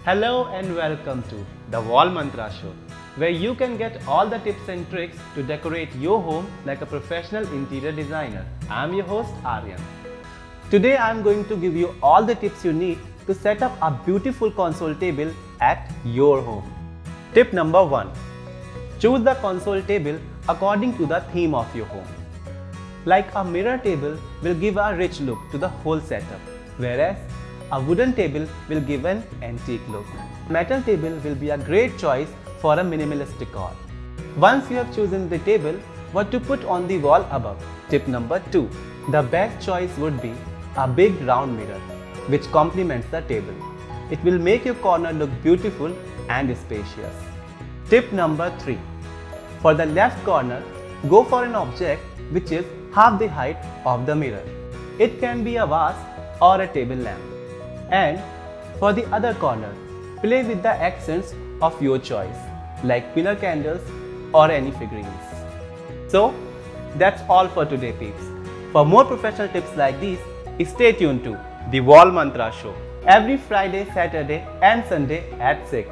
Hello and welcome to the WallMantra show, where you can get all the tips and tricks to decorate your home like a professional interior designer. I'm your host Aryan. Today I'm going to give you all the tips you need to set up a beautiful console table at your home. Tip number 1. Choose the console table according to the theme of your home. Like a mirror table will give a rich look to the whole setup, whereas a wooden table will give an antique look. Metal table will be a great choice for a minimalist decor. Once you have chosen the table, what to put on the wall above? Tip number 2. The best choice would be a big round mirror, which complements the table. It will make your corner look beautiful and spacious. Tip number 3. For the left corner, go for an object which is half the height of the mirror. It can be a vase or a table lamp. And for the other corner, play with the accents of your choice, like pillar candles or any figurines. So, that's all for today, peeps. For more professional tips like these, stay tuned to the WallMantra show every Friday, Saturday and Sunday at 6.